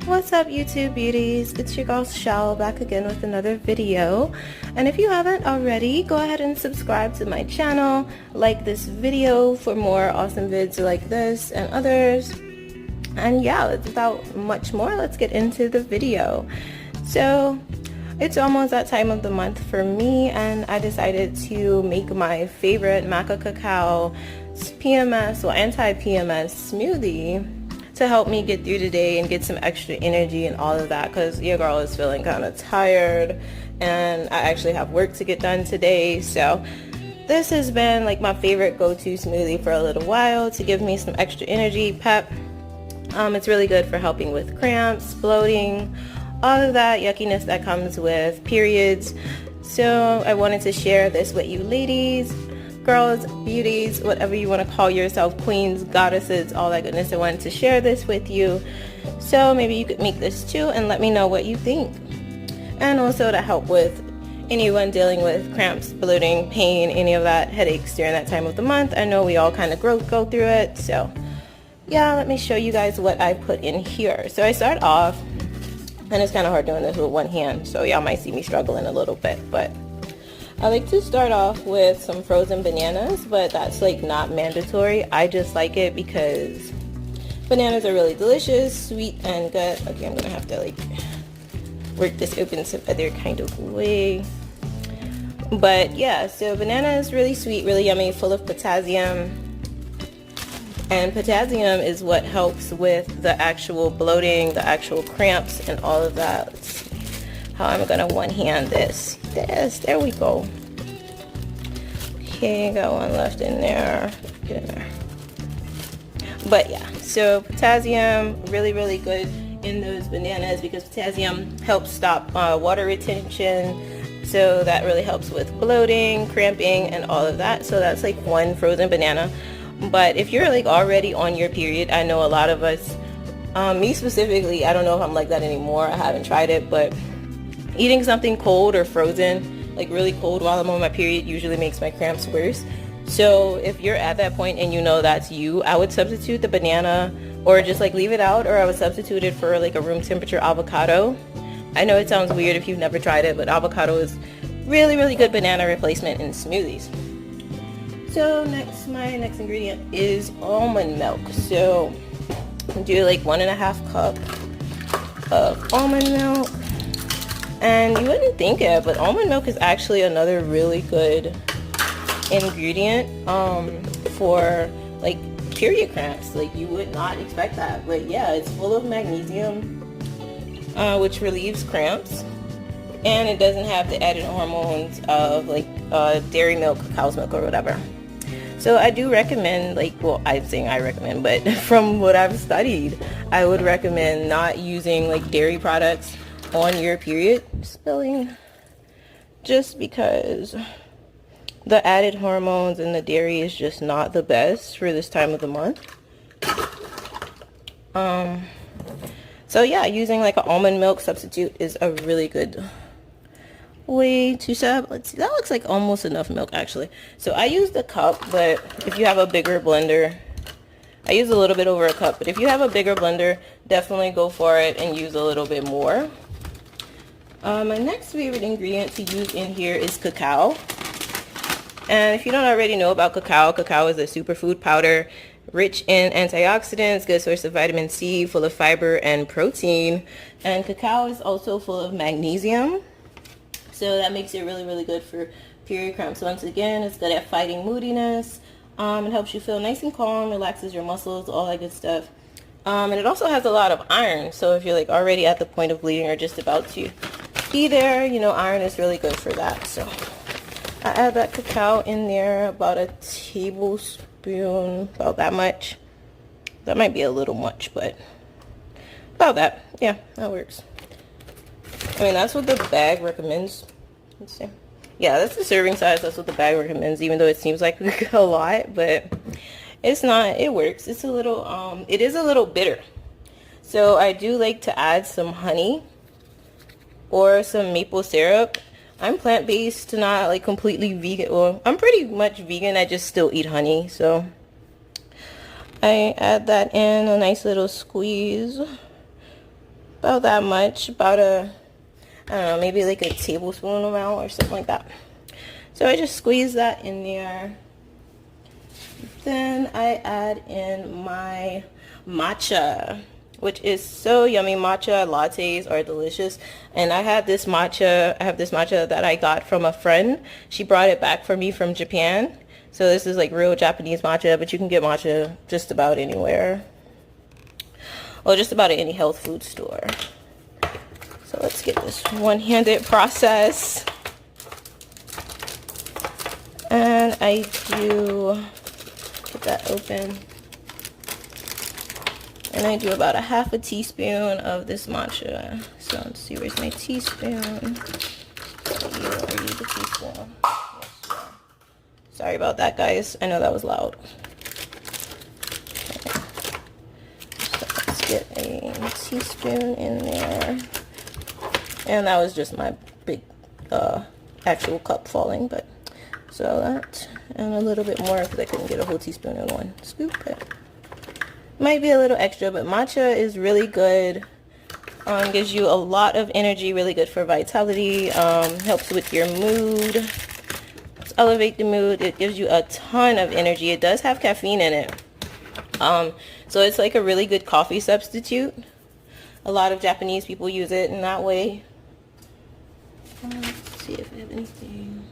What's up, YouTube beauties? It's your girl Shell back again with another video. And if you haven't already, go ahead and subscribe to my channel, like this video for more awesome vids like this and others. And yeah, without much more, let's get into the video. So it's almost that time of the month for me, and I decided to make my favorite Maca Cacao PMS or anti-PMS smoothie to help me get through the day and get some extra energy and all of that, because your girl is feeling kind of tired and I actually have work to get done today. So this has been like my favorite go-to smoothie for a little while to give me some extra energy, pep. It's really good for helping with cramps, bloating, all of that yuckiness that comes with periods. So I wanted to share this with you ladies, girls, beauties, whatever you want to call yourself, queens, goddesses, all that goodness. I wanted to share this with you, so maybe you could make this too and let me know what you think. And also to help with anyone dealing with cramps, bloating, pain, any of that, headaches during that time of the month. I know we all kind of go through it. So yeah, let me show you guys what I put in here. So I start off, and it's kind of hard doing this with one hand, so y'all might see me struggling a little bit, but I like to start off with some frozen bananas, but that's like not mandatory. I just like it because bananas are really delicious, sweet, and good. Okay, I'm gonna have to like work this open some other kind of way. But yeah, so banana is really sweet, really yummy, full of potassium. And potassium is what helps with the actual bloating, the actual cramps, and all of that. Let's see how I'm gonna one hand this. There we go. Okay, got one left in there. Get in there. But yeah, so potassium, really good in those bananas because potassium helps stop water retention. So that really helps with bloating, cramping, and all of that. So that's like one frozen banana. But if you're like already on your period, I know a lot of us, me specifically, I don't know if I'm like that anymore. I haven't tried it, but eating something cold or frozen, like really cold while I'm on my period, usually makes my cramps worse. So if you're at that point and you know that's you, I would substitute the banana or just like leave it out, or I would substitute it for like a room temperature avocado. I know it sounds weird if you've never tried it, but avocado is really good banana replacement in smoothies. So my next ingredient is almond milk. So I'll do like 1.5 cup of almond milk. And you wouldn't think it, but almond milk is actually another really good ingredient for like period cramps. Like you would not expect that, but yeah, it's full of magnesium, which relieves cramps, and it doesn't have the added hormones of like dairy milk, cow's milk, or whatever. So I do recommend, like, well, I'm saying I recommend, but from what I've studied, I would recommend not using like dairy products on your period, spilling, just because the added hormones and the dairy is just not the best for this time of the month. So yeah, using like an almond milk substitute is a really good way to sub. Let's see, that looks like almost enough milk actually. So I used a cup, but if you have a bigger blender, I use a little bit over a cup, but if you have a bigger blender, definitely go for it and use a little bit more. My next favorite ingredient to use in here is cacao. And if you don't already know about cacao, cacao is a superfood powder rich in antioxidants, good source of vitamin C, full of fiber and protein. And cacao is also full of magnesium. So that makes it really good for period cramps. Once again, it's good at fighting moodiness. It helps you feel nice and calm, relaxes your muscles, all that good stuff. And it also has a lot of iron. So if you're like already at the point of bleeding or just about to be there, you know, iron is really good for that. So I add that cacao in there, about a tablespoon, about that much. That might be a little much, but about that. Yeah, that works. I mean, that's what the bag recommends. Let's see. Yeah, that's the serving size. That's what the bag recommends, even though it seems like a lot, but it's not. It works. It's a little, it is a little bitter. So I do like to add some honey or some maple syrup. I'm plant-based, not like completely vegan. Well, I'm pretty much vegan. I just still eat honey. So I add that in, a nice little squeeze. about that much, about a, I don't know, maybe like a tablespoon amount or something like that. So I just squeeze that in there. Then I add in my matcha, which is so yummy. Matcha lattes are delicious. And I have this matcha that I got from a friend. She brought it back for me from Japan. So this is like real Japanese matcha, but you can get matcha just about anywhere. Or just about at any health food store. So let's get this one-handed process. And I do get that open. And I do about a half a teaspoon of this matcha. So let's see, where's my teaspoon? Are you the teaspoon? Yes, sorry about that, guys. I know that was loud. Okay. So let's get a teaspoon in there. And that was just my big actual cup falling, but so that, and a little bit more because I couldn't get a whole teaspoon in one scoop. But might be a little extra, but matcha is really good. Gives you a lot of energy, really good for vitality, helps with your mood, helps elevate the mood. It gives you a ton of energy. It does have caffeine in it. So it's like a really good coffee substitute. A lot of Japanese people use it in that way. Let's see if I have anything.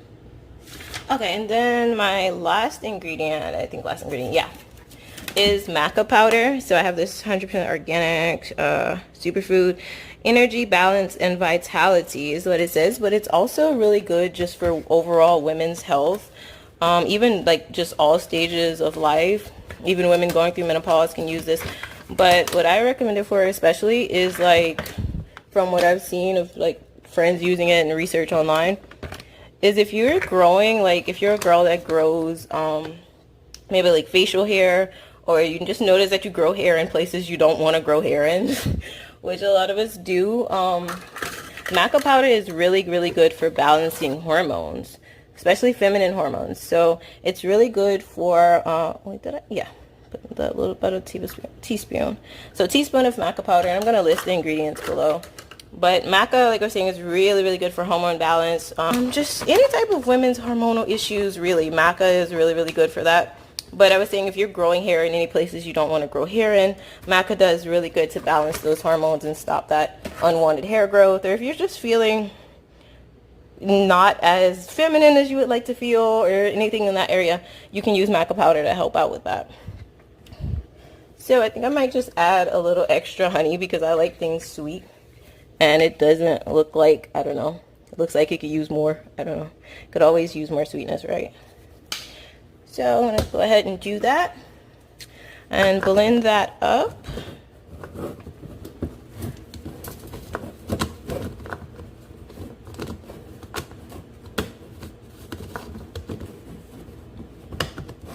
Okay, and then my last ingredient, is maca powder. So I have this 100% organic superfood. Energy, balance, and vitality is what it says, but it's also really good just for overall women's health. Even like just all stages of life. Even women going through menopause can use this. But what I recommend it for especially is like, from what I've seen of like friends using it and research online, is if you're growing, like if you're a girl that grows maybe like facial hair, or you can just notice that you grow hair in places you don't want to grow hair in, which a lot of us do, maca powder is really, really good for balancing hormones, especially feminine hormones. So it's really good for, put the little bit of teaspoon. So a teaspoon of maca powder, and I'm going to list the ingredients below. But maca, like I was saying, is really, really good for hormone balance. Just any type of women's hormonal issues, really. Maca is really, really good for that. But I was saying if you're growing hair in any places you don't want to grow hair in, maca does really good to balance those hormones and stop that unwanted hair growth. Or if you're just feeling not as feminine as you would like to feel or anything in that area, you can use maca powder to help out with that. So I think I might just add a little extra honey because I like things sweet. And it doesn't look like, I don't know, it looks like it could use more. I don't know. Could always use more sweetness, right? So I'm going to go ahead and do that and blend that up.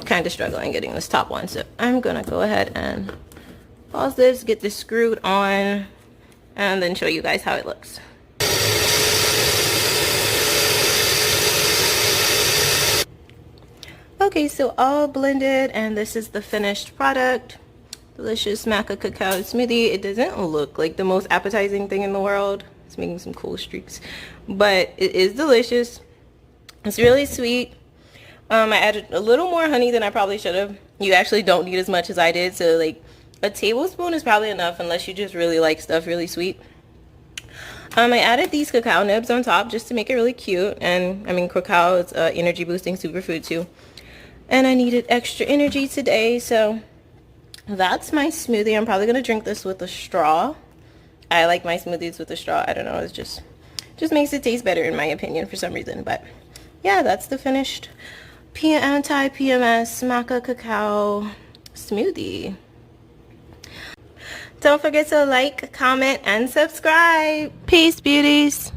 Kind of struggling getting this top one, so I'm going to go ahead and pause this, get this screwed on, and then show you guys how it looks. Okay, so all blended, and this is the finished product. Delicious maca cacao smoothie. It doesn't look like the most appetizing thing in the world. It's making some cool streaks, but it is delicious. It's really sweet. I added a little more honey than I probably should have. You actually don't need as much as I did, so like a tablespoon is probably enough unless you just really like stuff really sweet. I added these cacao nibs on top just to make it really cute, and I mean cacao is energy boosting superfood too. And I needed extra energy today, so that's my smoothie. I'm probably gonna drink this with a straw. I like my smoothies with a straw. I don't know, it's just makes it taste better in my opinion for some reason. But yeah, that's the finished Anti-PMS maca cacao smoothie. Don't forget to like, comment, and subscribe. Peace, beauties.